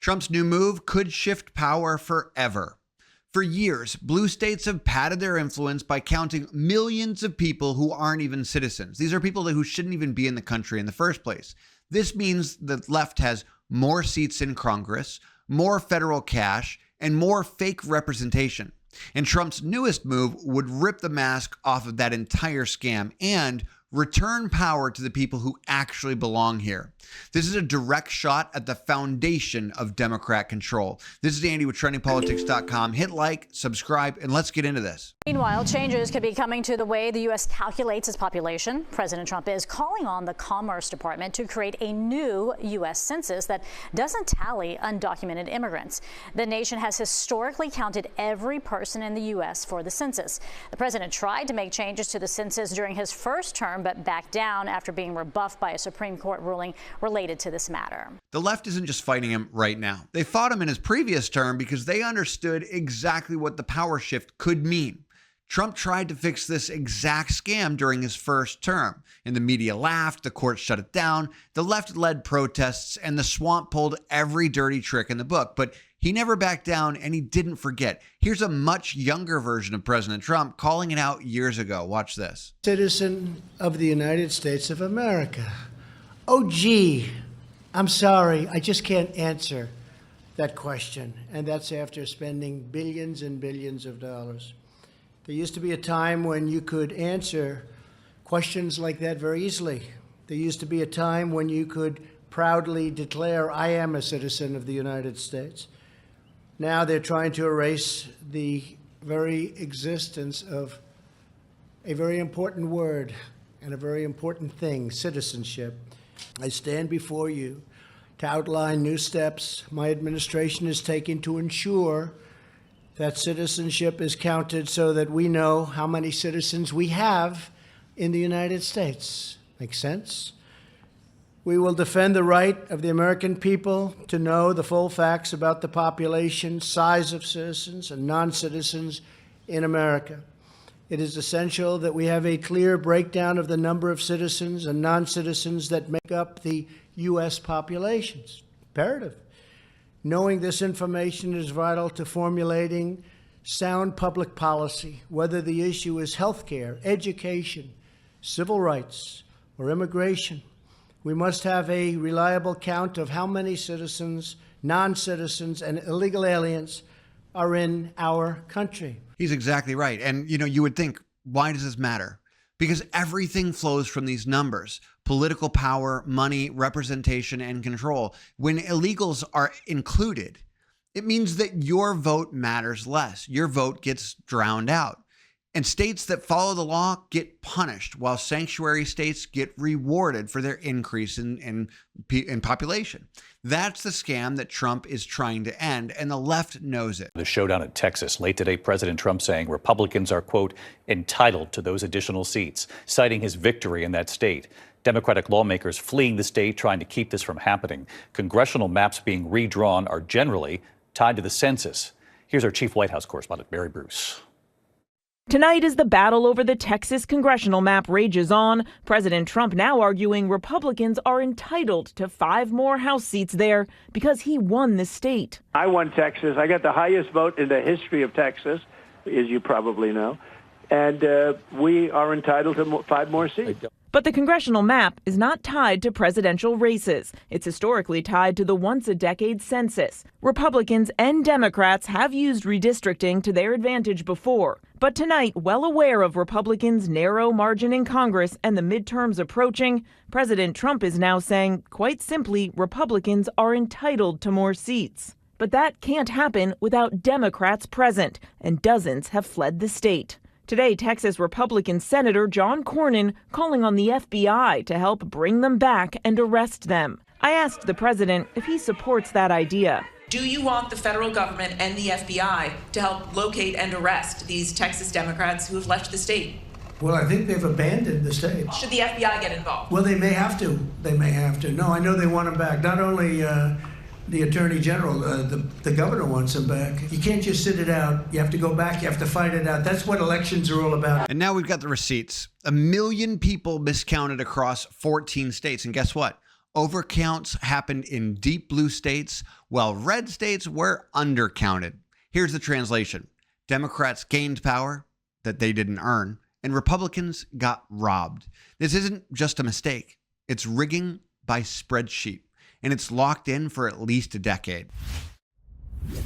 Trump's new move could shift power forever. For years, blue states have padded their influence by counting millions of people who aren't even citizens. These are people who shouldn't even be in the country in the first place. This means the left has more seats in Congress, more federal cash, and more fake representation. And Trump's newest move would rip the mask off of that entire scam and return power to the people who actually belong here. This is a direct shot at the foundation of Democrat control. This is Andy with TrendingPolitics.com. Hit like, subscribe, and let's get into this. Meanwhile, changes could be coming to the way the U.S. calculates its population. President Trump is calling on the Commerce Department to create a new U.S. census that doesn't tally undocumented immigrants. The nation has historically counted every person in the U.S. for the census. The president tried to make changes to the census during his first term, but backed down after being rebuffed by a Supreme Court ruling related to this matter. The left isn't just fighting him right now. They fought him in his previous term because they understood exactly what the power shift could mean. Trump tried to fix this exact scam during his first term, and the media laughed, the court shut it down, the left led protests, and the swamp pulled every dirty trick in the book. But he never backed down, and he didn't forget. Here's a much younger version of President Trump calling it out years ago. Watch this. Citizen of the United States of America. Oh, gee, I'm sorry, I just can't answer that question. And that's after spending billions and billions of dollars. There used to be a time when you could answer questions like that very easily. There used to be a time when you could proudly declare, I am a citizen of the United States. Now they're trying to erase the very existence of a very important word and a very important thing, citizenship. I stand before you to outline new steps my administration is taking to ensure that citizenship is counted so that we know how many citizens we have in the United States. Makes sense? We will defend the right of the American people to know the full facts about the population, size of citizens and non-citizens in America. It is essential that we have a clear breakdown of the number of citizens and non-citizens that make up the U.S. populations. Imperative. Knowing this information is vital to formulating sound public policy, whether the issue is healthcare, education, civil rights, or immigration. We must have a reliable count of how many citizens, non-citizens, and illegal aliens are in our country. He's exactly right. And, you would think, why does this matter? Because everything flows from these numbers: political power, money, representation, and control. When illegals are included, it means that your vote matters less. Your vote gets drowned out. And states that follow the law get punished, while sanctuary states get rewarded for their increase in population. That's the scam that Trump is trying to end, and the left knows it. The showdown in Texas. Late today, President Trump saying Republicans are, quote, entitled to those additional seats, citing his victory in that state. Democratic lawmakers fleeing the state, trying to keep this from happening. Congressional maps being redrawn are generally tied to the census. Here's our chief White House correspondent, Mary Bruce. Tonight, as the battle over the Texas congressional map rages on, President Trump now arguing Republicans are entitled to 5 more House seats there because he won the state. I won Texas. I got the highest vote in the history of Texas, as you probably know. And we are entitled to 5 more seats. But the congressional map is not tied to presidential races. It's historically tied to the once-a-decade census. Republicans and Democrats have used redistricting to their advantage before. But tonight, well aware of Republicans' narrow margin in Congress and the midterms approaching, President Trump is now saying, quite simply, Republicans are entitled to more seats. But that can't happen without Democrats present, and dozens have fled the state. Today, Texas Republican Senator John Cornyn calling on the FBI to help bring them back and arrest them. I asked the president if he supports that idea. Do you want the federal government and the FBI to help locate and arrest these Texas Democrats who have left the state? Well, I think they've abandoned the state. Should the FBI get involved? Well, they may have to. No, I know they want them back. Not only the Attorney General, the governor wants them back. You can't just sit it out. You have to go back. You have to fight it out. That's what elections are all about. And now we've got the receipts. 1 million people miscounted across 14 states. And guess what? Overcounts happened in deep blue states while red states were undercounted. Here's the translation. Democrats gained power that they didn't earn, and Republicans got robbed. This isn't just a mistake. It's rigging by spreadsheet, and it's locked in for at least a decade.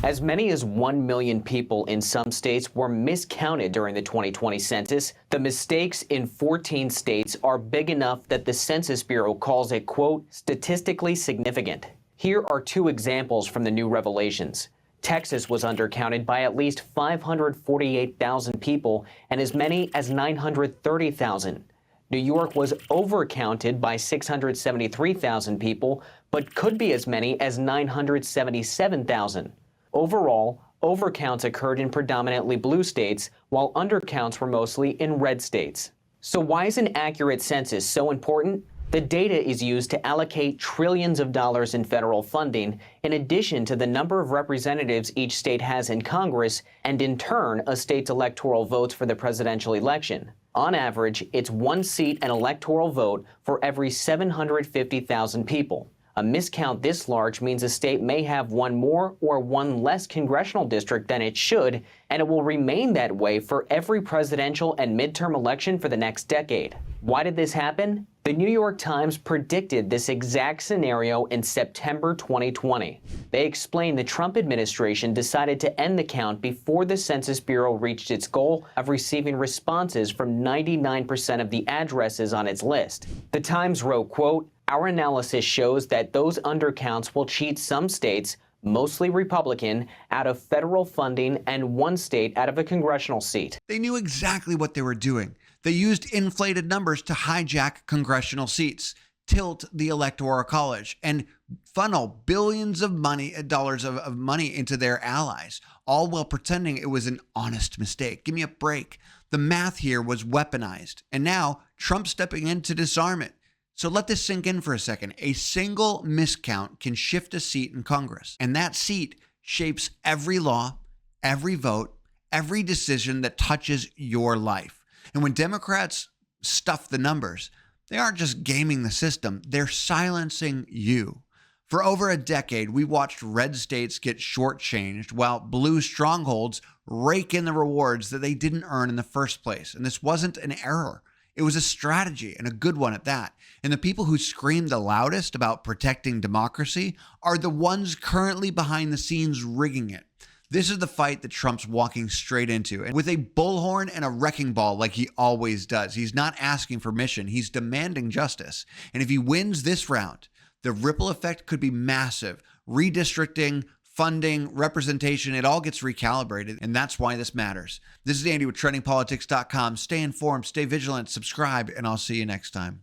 As many as 1 million people in some states were miscounted during the 2020 census. The mistakes in 14 states are big enough that the Census Bureau calls it, quote, statistically significant. Here are two examples from the new revelations. Texas was undercounted by at least 548,000 people and as many as 930,000. New York was overcounted by 673,000 people, but could be as many as 977,000. Overall, overcounts occurred in predominantly blue states, while undercounts were mostly in red states. So why is an accurate census so important? The data is used to allocate trillions of dollars in federal funding, in addition to the number of representatives each state has in Congress, and in turn, a state's electoral votes for the presidential election. On average, it's one seat an electoral vote for every 750,000 people. A miscount this large means a state may have one more or one less congressional district than it should, and it will remain that way for every presidential and midterm election for the next decade. Why did this happen? The New York Times predicted this exact scenario in September 2020. They explained the Trump administration decided to end the count before the Census Bureau reached its goal of receiving responses from 99% of the addresses on its list. The Times wrote, quote, our analysis shows that those undercounts will cheat some states, mostly Republican, out of federal funding and one state out of a congressional seat. They knew exactly what they were doing. They used inflated numbers to hijack congressional seats, tilt the Electoral College, and funnel billions of dollars of money into their allies, all while pretending it was an honest mistake. Give me a break. The math here was weaponized, and now Trump's stepping in to disarm it. So let this sink in for a second. A single miscount can shift a seat in Congress, and that seat shapes every law, every vote, every decision that touches your life. And when Democrats stuff the numbers, they aren't just gaming the system, they're silencing you. For over a decade, we watched red states get shortchanged while blue strongholds rake in the rewards that they didn't earn in the first place. And this wasn't an error. It was a strategy, and a good one at that. And the people who scream the loudest about protecting democracy are the ones currently behind the scenes rigging it. This is the fight that Trump's walking straight into, and with a bullhorn and a wrecking ball like he always does. He's not asking for permission, he's demanding justice. And if he wins this round, the ripple effect could be massive. Redistricting, funding, representation, it all gets recalibrated, and that's why this matters. This is Andy with TrendingPolitics.com. Stay informed, stay vigilant, subscribe, and I'll see you next time.